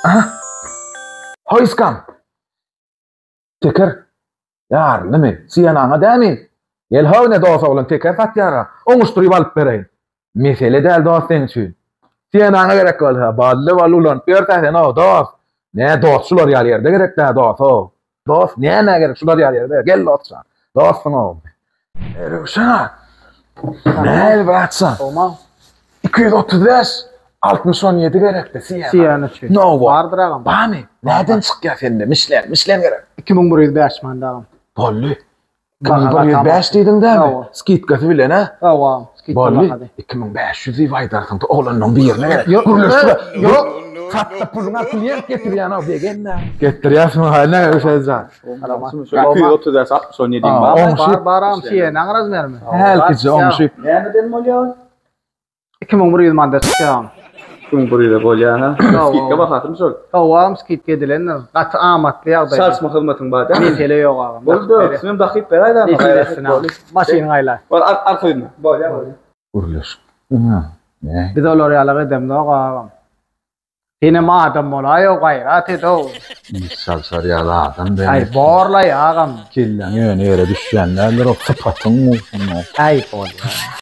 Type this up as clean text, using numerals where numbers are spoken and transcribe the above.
Aha. Hoyskan. Teker. Yar, nime? Siyanana dämi? El havne dosa olan teker fatyara. Oňuşturyp alyp bereýin. Mesele däl dostlaryň üçin. Siyanana gerek bolsa, baly bol ulan pertäsen o dost. Ne dost şular ýaly ýerde gerek dä dost o. Dost näme gerek şular ýaly ýerde? Gel dostsan. Dostum o. Eruşa. Ne batsa? Tamam. 235 67 gerekdi Siyana. Siyana üçin. No Bardyr agam. Bami. Näden çykýar sende? Mişlen gerek. 2105 manda agam. Bolly. 2105 diýdiň dämi? Skitkasy bilen ha? Awam. Bolly. 2500 ýywaýdarsyn. Oglanyň birine gerek. Yok. Hatta puluna klient getirýän o degenne. Getirýäsmi haline öşezä. 234 67 var. Baram Siyana razmermi? Helkice onşyp. Näden bolýar? 2100 manda çykýan. Kim buraya bolýar ha? Skitka bakatym şol. Awam skitke edilen. Gat amatly ýagdaý. Saçma hyzmatyň bar. Mesele ýok agam. Boldy. Sen bakyp berýärmi? Maşyny gaýla. Var arkaýmy. Bolýar. Urluş. Ne? Biz olar ýaly edemde agam. Ene ma adam bolaýo gaýrat edo. Misal sarýala adam ben. Ay borla agam. Killen ýöne ýere düşýänler o sıpatyň mu? Ay bolýar.